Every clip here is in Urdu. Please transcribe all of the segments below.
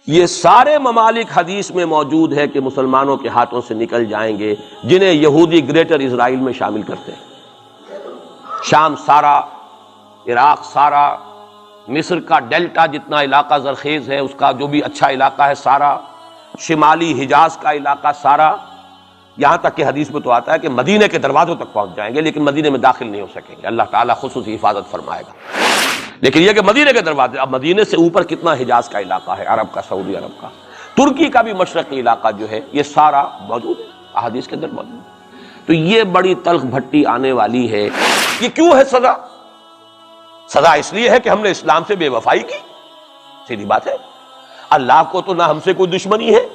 یہ سارے ممالک حدیث میں موجود ہے کہ مسلمانوں کے ہاتھوں سے نکل جائیں گے جنہیں یہودی گریٹر اسرائیل میں شامل کرتے ہیں۔ شام سارا، عراق سارا، مصر کا ڈیلٹا جتنا علاقہ زرخیز ہے اس کا جو بھی اچھا علاقہ ہے سارا، شمالی حجاز کا علاقہ سارا، یہاں تک کہ حدیث میں تو آتا ہے کہ مدینے کے دروازوں تک پہنچ جائیں گے لیکن مدینے میں داخل نہیں ہو سکیں گے، اللہ تعالیٰ خصوصی حفاظت فرمائے گا۔ لیکن یہ کہ مدینے کے دروازے، اب مدینے سے اوپر کتنا حجاز کا علاقہ ہے، عرب کا، سعودی عرب کا، ترکی کا بھی مشرقی علاقہ جو ہے یہ سارا موجود ہے، احادیث کے اندر موجود ہے۔ تو یہ بڑی تلخ بھٹی آنے والی ہے۔ یہ کیوں ہے سزا؟ سزا اس لیے ہے کہ ہم نے اسلام سے بے وفائی کی، سیدھی بات ہے۔ اللہ کو تو نہ ہم سے کوئی دشمنی ہے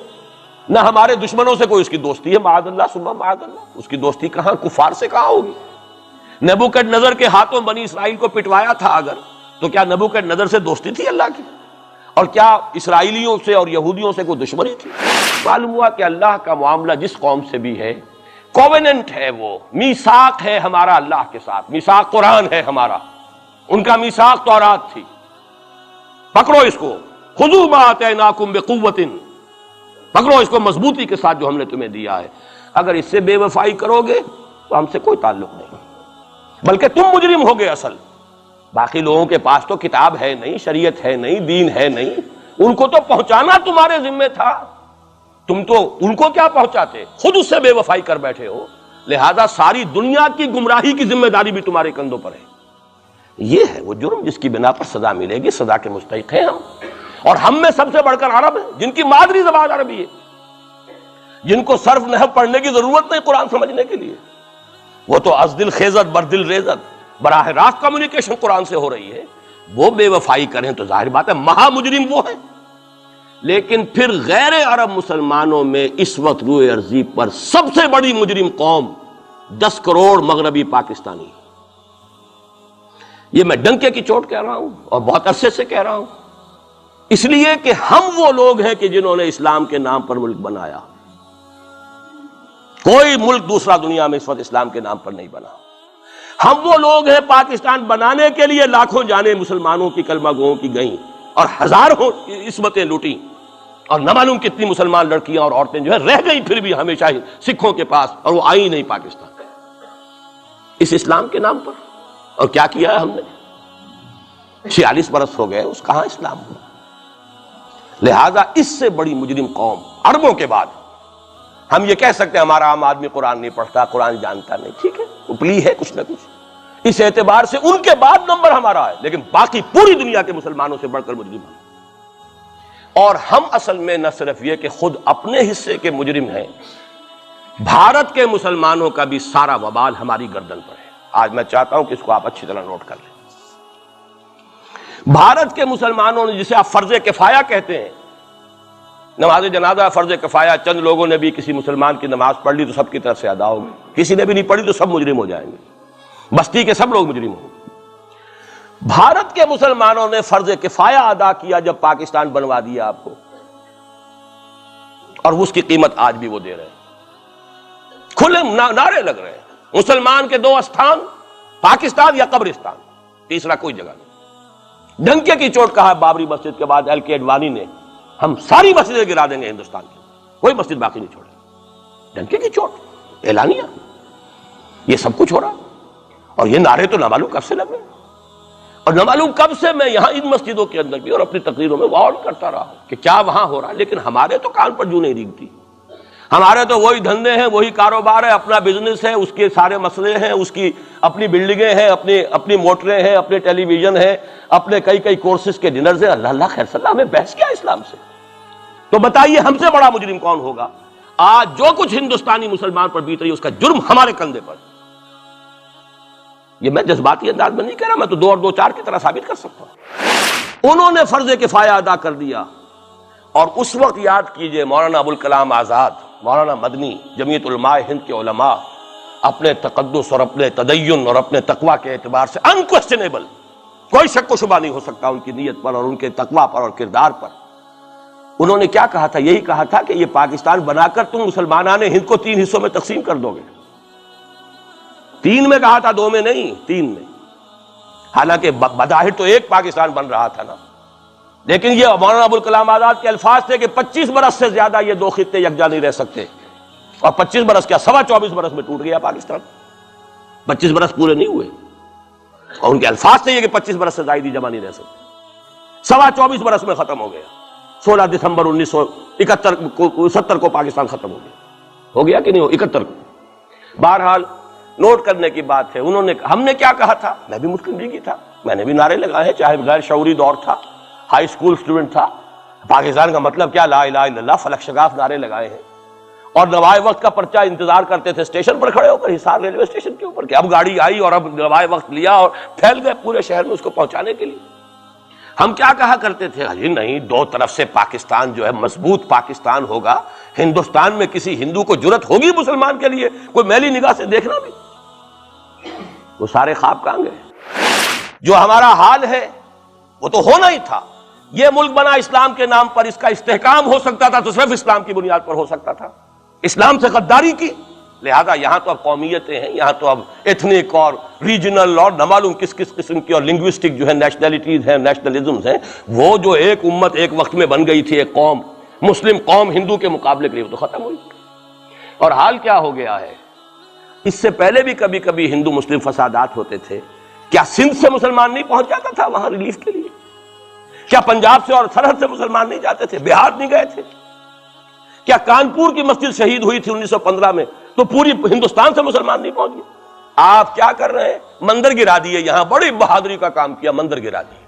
نہ ہمارے دشمنوں سے کوئی اس کی دوستی ہے، معاذ اللہ ثم معاذ اللہ۔ اس کی دوستی کہاں، کفار سے کہاں ہوگی؟ نبوکدنضر کے ہاتھوں بنی اسرائیل کو پٹوایا تھا اگر، تو کیا نبوکدنضر سے دوستی تھی اللہ کی؟ اور کیا اسرائیلیوں سے اور یہودیوں سے کوئی دشمنی تھی؟ معلوم ہوا کہ اللہ کا معاملہ جس قوم سے بھی ہے کووننٹ ہے، وہ میثاق ہے ہمارا اللہ کے ساتھ، میثاق قرآن ہے ہمارا، ان کا میثاق تورات تھی۔ پکڑو اس کو، خذوا ما آتیناکم بقوۃ، پکڑو اس کو مضبوطی کے ساتھ جو ہم نے تمہیں دیا ہے۔ اگر اس سے بے وفائی کرو گے تو ہم سے کوئی تعلق نہیں، بلکہ تم مجرم ہوگے اصل۔ باقی لوگوں کے پاس تو کتاب ہے نہیں، شریعت ہے نہیں، دین ہے نہیں، ان کو تو پہنچانا تمہارے ذمہ تھا، تم تو ان کو کیا پہنچاتے، خود اس سے بے وفائی کر بیٹھے ہو، لہذا ساری دنیا کی گمراہی کی ذمہ داری بھی تمہارے کندھوں پر ہے۔ یہ ہے وہ جرم جس کی بنا پر سزا ملے گی، سزا کے مستحق ہیں ہم، اور ہم میں سب سے بڑھ کر عرب ہیں جن کی مادری زبان عربی ہے، جن کو صرف نحو پڑھنے کی ضرورت نہیں قرآن سمجھنے کے لیے، وہ تو از دل خیزت بر دل ریزت، براہ راست کمیونیکیشن قرآن سے ہو رہی ہے۔ وہ بے وفائی کریں تو ظاہر بات ہے مہا مجرم وہ ہے۔ لیکن پھر غیر عرب مسلمانوں میں اس وقت روئے ارضی پر سب سے بڑی مجرم قوم 10 کروڑ مغربی پاکستانی، یہ میں ڈنکے کی چوٹ کہہ رہا ہوں اور بہت عرصے سے کہہ رہا ہوں، اس لیے کہ ہم وہ لوگ ہیں کہ جنہوں نے اسلام کے نام پر ملک بنایا۔ کوئی ملک دوسرا دنیا میں اس وقت اسلام کے نام پر نہیں بنا۔ ہم وہ لوگ ہیں پاکستان بنانے کے لیے لاکھوں جانیں مسلمانوں کی کلمہ گوؤں کی گئیں اور ہزاروں عصمتیں لوٹیں، اور نہ معلوم کتنی مسلمان لڑکیاں اور عورتیں جو ہے رہ گئی پھر بھی ہمیشہ سکھوں کے پاس، اور وہ آئی نہیں پاکستان اس اسلام کے نام پر۔ اور کیا کیا ہے ہم نے؟ 46 برس ہو گئے، اس کہاں اسلام ہوا؟ لہذا اس سے بڑی مجرم قوم عربوں کے بعد، ہم یہ کہہ سکتے ہیں ہمارا عام آدمی قرآن نہیں پڑھتا، قرآن جانتا نہیں، ٹھیک ہے، اپلی ہے کچھ نہ کچھ، اس اعتبار سے ان کے بعد نمبر ہمارا ہے، لیکن باقی پوری دنیا کے مسلمانوں سے بڑھ کر مجرم ہیں۔ اور ہم اصل میں نہ صرف یہ کہ خود اپنے حصے کے مجرم ہیں، بھارت کے مسلمانوں کا بھی سارا وبال ہماری گردن پر ہے۔ آج میں چاہتا ہوں کہ اس کو آپ اچھی طرح نوٹ کر لیں۔ بھارت کے مسلمانوں نے، جسے آپ فرض کفایہ کہتے ہیں، نماز جنازہ فرض کفایہ، چند لوگوں نے بھی کسی مسلمان کی نماز پڑھ لی تو سب کی طرف سے ادا ہوگی، کسی نے بھی نہیں پڑھی تو سب مجرم ہو جائیں گے، بستی کے سب لوگ مجرم ہوں گے۔ بھارت کے مسلمانوں نے فرض کفایہ ادا کیا جب پاکستان بنوا دیا آپ کو، اور اس کی قیمت آج بھی وہ دے رہے ہیں، کھلے نعرے لگ رہے ہیں، مسلمان کے 2 استھان، پاکستان یا قبرستان، تیسرا کوئی جگہ نہیں۔ ڈنکے کی چوٹ کہا بابری مسجد کے بعد ایل کے اڈوانی نے، ہم ساری مسجدیں گرا دیں گے ہندوستان کی، کوئی مسجد باقی نہیں چھوڑے۔ ڈنکے کی چوٹ، اعلانیہ، یہ سب کچھ ہو رہا، اور یہ نعرے تو نہ معلوم کب سے لگ رہے، اور نہ معلوم کب سے میں یہاں ان مسجدوں کے اندر بھی اور اپنی تقریروں میں وارن کرتا رہا کہ کیا وہاں ہو رہا، لیکن ہمارے تو کان پر جوں نہیں ریگتی، ہمارے تو وہی دھندے ہیں، وہی کاروبار ہے، اپنا بزنس ہے، اس کے سارے مسئلے ہیں، اس کی اپنی بلڈنگیں ہیں، اپنی موٹریں ہیں، اپنے ٹیلی ویژن ہیں، اپنے کئی کورسز کے ڈنرز ہیں۔ اللہ خیر صلی اللہ، ہمیں بحث کیا اسلام سے؟ تو بتائیے ہم سے بڑا مجرم کون ہوگا؟ آج جو کچھ ہندوستانی مسلمان پر بیت رہی ہے اس کا جرم ہمارے کندھے پر۔ یہ میں جذباتی انداز میں نہیں کہہ رہا، میں تو 2 اور 2 4 کی طرح ثابت کر سکتا ہوں۔ انہوں نے فرض کفایہ ادا کر دیا، اور اس وقت یاد کیجئے مولانا ابوالکلام آزاد، مولانا مدنی، جمعیت علماء ہند کے علماء اپنے تقدس اور اپنے تدین اور اپنے تقوی کے اعتبار سے انکویسچنیبل، کوئی شک و شبہ نہیں ہو سکتا ان کی نیت پر اور ان کے تقوی پر اور کردار پر، انہوں نے کیا کہا تھا؟ یہی کہا تھا کہ یہ پاکستان بنا کر تم مسلمانان ہند کو 3 حصوں میں تقسیم کر دو گے۔ 3 میں کہا تھا، 2 میں نہیں، 3 میں، حالانکہ بظاہر تو ایک پاکستان بن رہا تھا نا، لیکن یہ مولانا ابوالکلام آزاد کے الفاظ تھے کہ 25 برس سے زیادہ یہ دو خطے یکجا نہیں رہ سکتے، اور 25 برس کیا 24.25 برس میں ٹوٹ گیا پاکستان، 25 برس پورے نہیں ہوئے، اور ان کے الفاظ تھے یہ کہ 25 برس سے زائد جمع نہیں رہ سکتے، 24.25 برس میں ختم ہو گیا، 16 دسمبر 1971 کو پاکستان ختم ہو گیا کہ نہیں ہو 71 کو۔ بہرحال نوٹ کرنے کی بات ہے، ہم نے کیا کہا تھا، میں بھی مسلم لیگی تھا، میں نے بھی نعرے لگائے ہیں، چاہے غیر شعوری دور تھا، ہائی اسکول اسٹوڈنٹ تھا، پاکستان کا مطلب کیا، لا الہ الا اللہ، فلک شگاف نعرے لگائے ہیں، اور نوائے وقت کا پرچہ انتظار کرتے تھے اسٹیشن پر کھڑے ہو کر، حصار ریلوے اسٹیشن کے اوپر، کہ اب گاڑی آئی اور اب نوائے وقت لیا اور پھیل گئے پورے شہر میں اس کو پہنچانے کے لیے۔ ہم کیا کہا کرتے تھے، جی نہیں، دو طرف سے پاکستان جو ہے مضبوط پاکستان ہوگا، ہندوستان میں کسی ہندو کو جرت ہوگی مسلمان کے لیے کوئی میلی نگاہ سے دیکھنا بھی؟ وہ سارے خواب کہاں گئے؟ جو ہمارا حال ہے وہ تو ہونا ہی تھا، یہ ملک بنا اسلام کے نام پر، اس کا استحکام ہو سکتا تھا تو صرف اسلام کی بنیاد پر ہو سکتا تھا، اسلام سے غداری کی، لہذا یہاں تو اب قومیتیں ہیں، یہاں تو اب ایتھنک اور ریجنل اور نہ معلوم کس کس قسم کی اور لنگوسٹک جو ہے نیشنلٹیز ہیں، نیشنلزمز ہیں، وہ جو ایک امت ایک وقت میں بن گئی تھی، ایک قوم، مسلم قوم ہندو کے مقابلے کے لیے، وہ تو ختم ہوئی۔ اور حال کیا ہو گیا ہے، اس سے پہلے بھی کبھی کبھی ہندو مسلم فسادات ہوتے تھے، کیا سندھ سے مسلمان نہیں پہنچ جاتا تھا وہاں ریلیف کے لیے؟ کیا پنجاب سے اور سرحد سے مسلمان نہیں جاتے تھے، بہار نہیں گئے تھے؟ کیا کانپور کی مسجد شہید ہوئی تھی 1915 میں تو پوری ہندوستان سے مسلمان نہیں پہنچ گئے؟ آپ کیا کر رہے ہیں، مندر گرا دیے، یہاں بڑی بہادری کا کام کیا، مندر گرا دیے،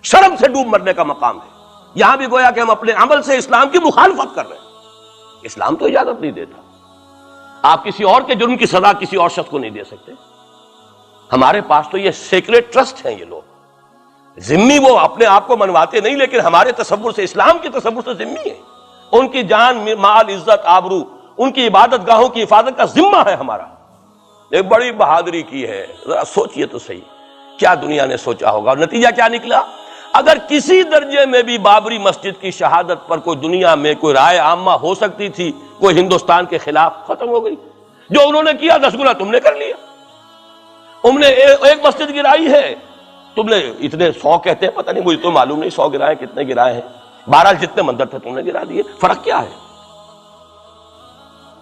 شرم سے ڈوب مرنے کا مقام ہے، یہاں بھی گویا کہ ہم اپنے عمل سے اسلام کی مخالفت کر رہے ہیں، اسلام تو اجازت نہیں دیتا، آپ کسی اور کے جرم کی سزا کسی اور شخص کو نہیں دے سکتے۔ ہمارے پاس تو یہ سیکریٹ ٹرسٹ ہیں، یہ لوگ ذمہ وہ اپنے آپ کو منواتے نہیں، لیکن ہمارے تصور سے، اسلام کے تصور سے ذمہ ہے، ان کی جان مال عزت آبرو، ان کی عبادت گاہوں کی حفاظت کا ذمہ ہے ہمارا، ایک بڑی بہادری کی ہے۔ ذرا سوچئے تو صحیح، کیا دنیا نے سوچا ہوگا، اور نتیجہ کیا نکلا؟ اگر کسی درجے میں بھی بابری مسجد کی شہادت پر کوئی دنیا میں کوئی رائے عامہ ہو سکتی تھی کوئی ہندوستان کے خلاف، ختم ہو گئی۔ جو انہوں نے کیا 10 گنا تم نے کر لیا، تم نے ایک مسجد گرائی ہے، تم نے اتنے 100 کہتے ہیں، پتہ نہیں مجھے تو معلوم نہیں 100 گرائے کتنے گرائے ہیں، بہرحال جتنے مندر تھے تم نے گرا دیے، فرق کیا ہے؟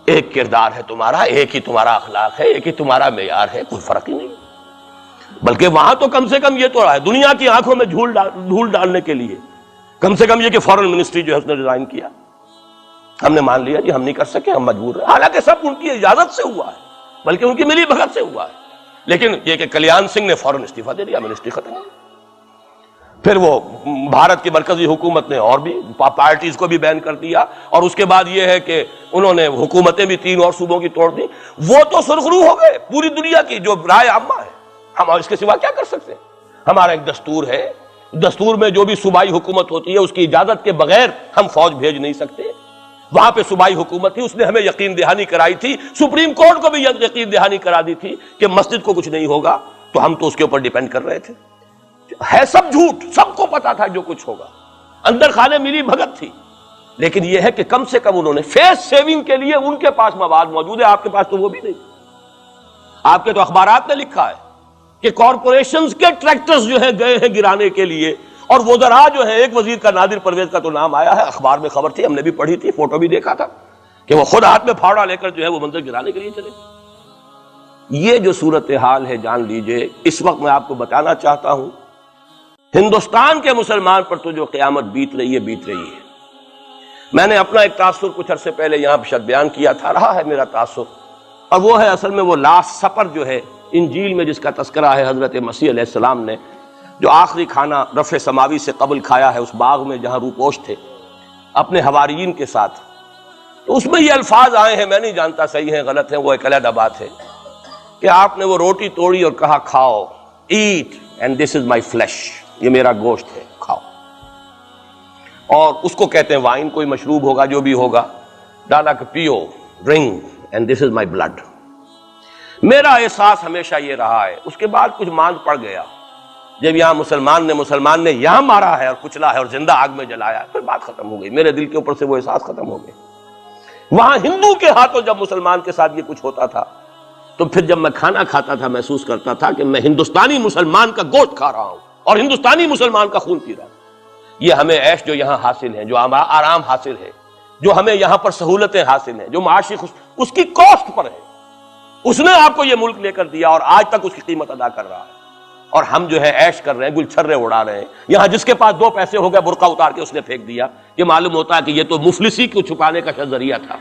ایک کردار ہے تمہارا، ایک ہی تمہارا اخلاق ہے، ایک ہی تمہارا معیار ہے، کوئی فرق ہی نہیں۔ بلکہ وہاں تو کم سے کم یہ تو ہے، دنیا کی آنکھوں میں دھول ڈالنے کے لیے کم سے کم یہ کہ فورن منسٹری جو ہے اس نے ریزائن کیا، ہم نے مان لیا جی ہم نہیں کر سکے، ہم مجبور ہیں، حالانکہ سب ان کی اجازت سے ہوا ہے، بلکہ ان کی ملی بھگت سے ہوا ہے، لیکن یہ کہ کلیان سنگھ نے فوراً استعفیٰ دے دیا، منسٹری ختم ہو گئی۔ پھر وہ بھارت کی مرکزی حکومت نے اور بھی پارٹیز کو بھی بین کر دیا، اور اس کے بعد یہ ہے کہ انہوں نے حکومتیں بھی 3 اور صوبوں کی توڑ دی، وہ تو سرخرو ہو گئے پوری دنیا کی جو رائے عامہ ہے، ہم اس کے سوا کیا کر سکتے ہیں؟ ہمارا ایک دستور ہے، دستور میں جو بھی صوبائی حکومت ہوتی ہے اس کی اجازت کے بغیر ہم فوج بھیج نہیں سکتے، وہاں پہ صوبائی حکومت تھی، اس نے ہمیں یقین دہانی کرائی تھی، سپریم کورٹ کو بھی یقین دہانی کرا دی تھی کہ مسجد کو کچھ نہیں ہوگا، تو ہم تو اس کے اوپر ڈیپینڈ کر رہے تھے، ہے سب جھوٹ، سب کو پتا تھا جو کچھ ہوگا، اندر خانے ملی بھگت تھی، لیکن یہ ہے کہ کم سے کم انہوں نے فیس سیونگ کے لیے ان کے پاس مواد موجود ہے، آپ کے پاس تو وہ بھی نہیں۔ آپ کے تو اخبارات نے لکھا ہے کہ کارپوریشنز کے ٹریکٹرز جو ہیں گئے ہیں گرانے کے لیے، اور وزراء جو ہے، ایک وزیر کا نادر پرویز کا تو نام آیا ہے، اخبار میں خبر تھی، ہم نے بھی پڑھی تھی، فوٹو بھی دیکھا تھا کہ وہ خود ہاتھ میں پھاوڑا لے کر جو ہے وہ منظر گرانے کے لیے چلے۔ یہ جو صورتحال ہے جان لیجئے، اس وقت میں آپ کو بتانا چاہتا ہوں ہندوستان کے مسلمان پر تو جو قیامت بیت رہی ہے بیت رہی ہے۔ میں نے اپنا ایک تاثر کچھ عرصے پہلے یہاں شد بیان کیا تھا، رہا ہے میرا تاثر، اور وہ ہے اصل میں وہ لاسٹ سپر جو ہے انجیل میں جس کا تذکرہ ہے حضرت مسیح علیہ السلام نے جو آخری کھانا رفع سماوی سے قبل کھایا ہے اس باغ میں جہاں روپوش تھے اپنے حواریین کے ساتھ، تو اس میں یہ الفاظ آئے ہیں، میں نہیں جانتا صحیح ہیں غلط ہیں، وہ ایک علیحدہ بات ہے کہ آپ نے وہ روٹی توڑی اور کہا کھاؤ، eat and this is my flesh, یہ میرا گوشت ہے، کھاؤ، اور اس کو کہتے ہیں وائن، کوئی مشروب ہوگا جو بھی ہوگا، ڈالا کہ پیو، drink and this is my blood. میرا احساس ہمیشہ یہ رہا ہے، اس کے بعد کچھ ماند پڑ گیا، جب یہاں مسلمان نے یہاں مارا ہے اور کچلا ہے اور زندہ آگ میں جلایا ہے، پھر بات ختم ہو گئی، میرے دل کے اوپر سے وہ احساس ختم ہو گئے۔ وہاں ہندو کے ہاتھوں جب مسلمان کے ساتھ یہ کچھ ہوتا تھا تو پھر جب میں کھانا کھاتا تھا محسوس کرتا تھا کہ میں ہندوستانی مسلمان کا گوشت کھا رہا ہوں اور ہندوستانی مسلمان کا خون پی رہا ہوں۔ یہ ہمیں عیش جو یہاں حاصل ہیں، جو آرام حاصل ہے، جو ہمیں یہاں پر سہولتیں حاصل ہیں، جو معاشی اس کی کاسٹ پر ہے. اس نے آپ کو یہ ملک لے کر دیا اور آج تک اس کی قیمت ادا کر رہا ہے، اور ہم جو ہے عیش کر رہے ہیں، گل چھرے اڑا رہے ہیں. یہاں جس کے پاس 2 پیسے ہو گئے برقع اتار کے اس نے پھینک دیا. یہ معلوم ہوتا ہے کہ یہ تو مفلسی کو چھپانے کا ذریعہ تھا.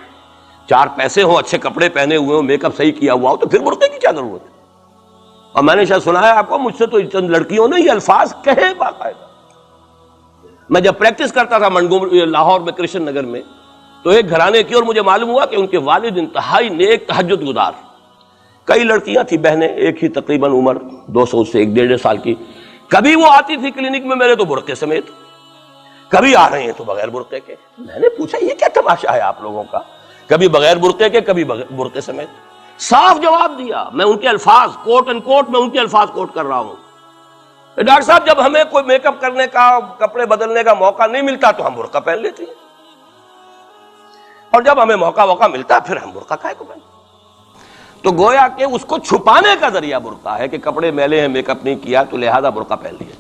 4 پیسے ہوں، اچھے کپڑے پہنے ہوئے ہوں، میک اپ صحیح کیا ہوا ہو، تو پھر برقعے کی کیا ضرورت ہے؟ اور میں نے شاید سنا ہے آپ کو، مجھ سے تو چند لڑکیوں نے یہ الفاظ کہے باقاعدہ. میں جب پریکٹس کرتا تھا لاہور میں کرشن نگر میں، تو ایک گھرانے کی، اور مجھے معلوم ہوا کہ ان کے والد انتہائی نیک تہجد گزار. کئی لڑکیاں تھیں بہنیں، ایک ہی تقریباً عمر 200 سے 1.5 سال کی. کبھی وہ آتی تھی کلینک میں میرے تو برقعے سمیت، کبھی آ رہے ہیں تو بغیر برقعے کے. میں نے پوچھا یہ کیا تماشا ہے آپ لوگوں کا، کبھی بغیر برقعے کے کبھی برقعے سمیت. صاف جواب دیا. میں ان کے الفاظ کوٹ اینڈ کوٹ میں ان کے الفاظ کوٹ کر رہا ہوں. ڈاکٹر صاحب جب ہمیں کوئی میک اپ کرنے کا، کپڑے بدلنے کا موقع نہیں ملتا تو ہم برقع پہن لیتے ہیں، اور جب ہمیں موقع ملتا پھر ہم برقع کائے کو پہنتے. تو گویا کہ اس کو چھپانے کا ذریعہ برقع ہے کہ کپڑے میلے ہیں، میک اپ نہیں کیا تو لہذا برقع پہن لیا.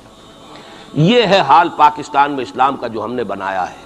یہ ہے حال پاکستان میں اسلام کا جو ہم نے بنایا ہے.